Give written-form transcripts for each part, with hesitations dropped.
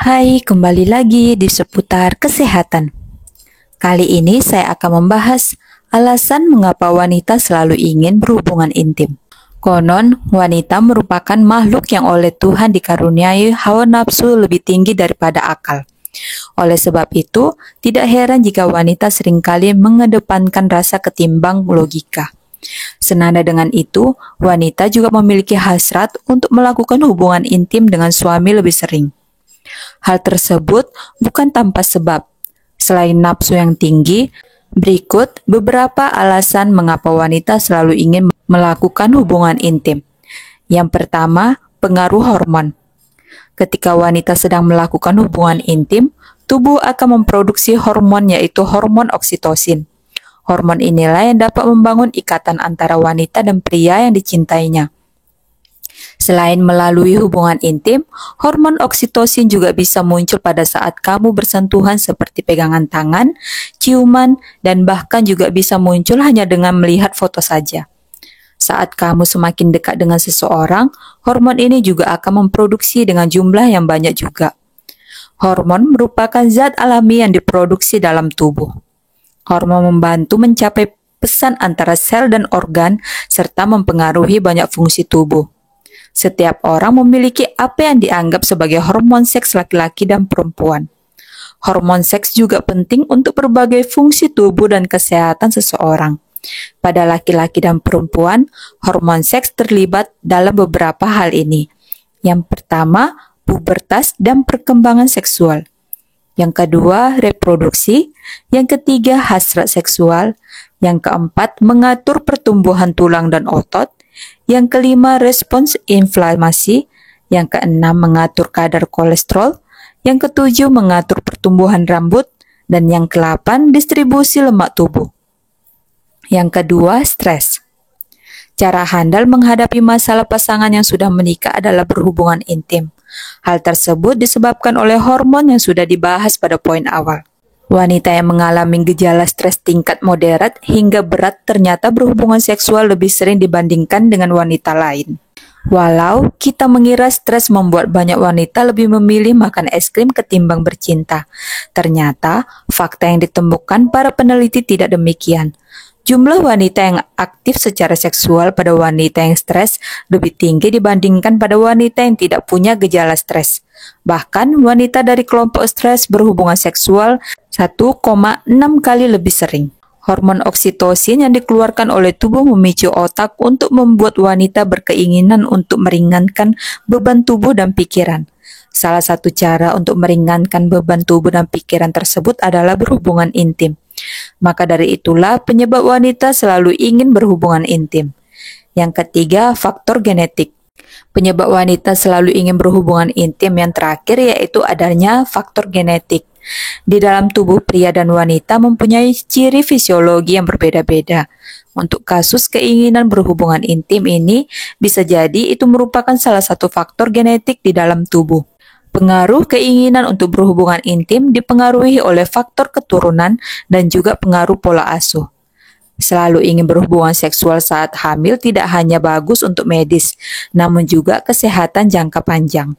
Hai, kembali lagi di seputar kesehatan. Kali ini saya akan membahas alasan mengapa wanita selalu ingin berhubungan intim. Konon, wanita merupakan makhluk yang oleh Tuhan dikaruniai hawa nafsu lebih tinggi daripada akal. Oleh sebab itu, tidak heran jika wanita seringkali mengedepankan rasa ketimbang logika. Senada dengan itu, wanita juga memiliki hasrat untuk melakukan hubungan intim dengan suami lebih sering. Hal tersebut bukan tanpa sebab. Selain nafsu yang tinggi, berikut beberapa alasan mengapa wanita selalu ingin melakukan hubungan intim. Yang pertama, pengaruh hormon. Ketika wanita sedang melakukan hubungan intim, tubuh akan memproduksi hormon yaitu hormon oksitosin. Hormon inilah yang dapat membangun ikatan antara wanita dan pria yang dicintainya. Selain melalui hubungan intim, hormon oksitosin juga bisa muncul pada saat kamu bersentuhan seperti pegangan tangan, ciuman, dan bahkan juga bisa muncul hanya dengan melihat foto saja. Saat kamu semakin dekat dengan seseorang, hormon ini juga akan memproduksi dengan jumlah yang banyak juga. Hormon merupakan zat alami yang diproduksi dalam tubuh. Hormon membantu mencapai pesan antara sel dan organ serta mempengaruhi banyak fungsi tubuh. Setiap orang memiliki apa yang dianggap sebagai hormon seks laki-laki dan perempuan. Hormon seks juga penting untuk berbagai fungsi tubuh dan kesehatan seseorang. Pada laki-laki dan perempuan, hormon seks terlibat dalam beberapa hal ini. Yang pertama, pubertas dan perkembangan seksual. Yang kedua, reproduksi. Yang ketiga, hasrat seksual. Yang keempat, mengatur pertumbuhan tulang dan otot. Yang kelima, respons inflamasi. Yang keenam, mengatur kadar kolesterol. Yang ketujuh, mengatur pertumbuhan rambut. Dan yang kedelapan, distribusi lemak tubuh. Yang kedua, stres. Cara handal menghadapi masalah pasangan yang sudah menikah adalah berhubungan intim. Hal tersebut disebabkan oleh hormon yang sudah dibahas pada poin awal. Wanita yang mengalami gejala stres tingkat moderat hingga berat ternyata berhubungan seksual lebih sering dibandingkan dengan wanita lain. Walau kita mengira stres membuat banyak wanita lebih memilih makan es krim ketimbang bercinta, ternyata fakta yang ditemukan para peneliti tidak demikian. Jumlah wanita yang aktif secara seksual pada wanita yang stres lebih tinggi dibandingkan pada wanita yang tidak punya gejala stres. Bahkan wanita dari kelompok stres berhubungan seksual 1,6 kali lebih sering. Hormon oksitosin yang dikeluarkan oleh tubuh memicu otak untuk membuat wanita berkeinginan untuk meringankan beban tubuh dan pikiran. Salah satu cara untuk meringankan beban tubuh dan pikiran tersebut adalah berhubungan intim. Maka dari itulah penyebab wanita selalu ingin berhubungan intim. Yang ketiga, faktor genetik. Penyebab wanita selalu ingin berhubungan intim yang terakhir yaitu adanya faktor genetik. Di dalam tubuh pria dan wanita mempunyai ciri fisiologi yang berbeda-beda. Untuk kasus keinginan berhubungan intim ini, bisa jadi itu merupakan salah satu faktor genetik di dalam tubuh. Pengaruh keinginan untuk berhubungan intim dipengaruhi oleh faktor keturunan dan juga pengaruh pola asuh. Selalu ingin berhubungan seksual saat hamil tidak hanya bagus untuk medis, namun juga kesehatan jangka panjang.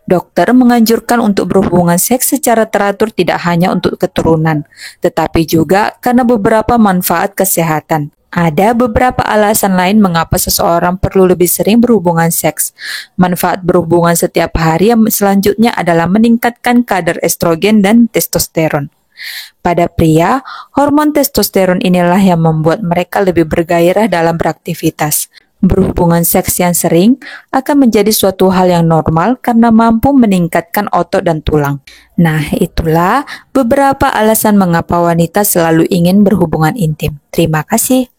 Dokter menganjurkan untuk berhubungan seks secara teratur tidak hanya untuk keturunan, tetapi juga karena beberapa manfaat kesehatan. Ada beberapa alasan lain mengapa seseorang perlu lebih sering berhubungan seks. Manfaat berhubungan setiap hari yang selanjutnya adalah meningkatkan kadar estrogen dan testosteron. Pada pria, hormon testosteron inilah yang membuat mereka lebih bergairah dalam beraktivitas. Berhubungan seks yang sering akan menjadi suatu hal yang normal karena mampu meningkatkan otot dan tulang. Nah, itulah beberapa alasan mengapa wanita selalu ingin berhubungan intim. Terima kasih.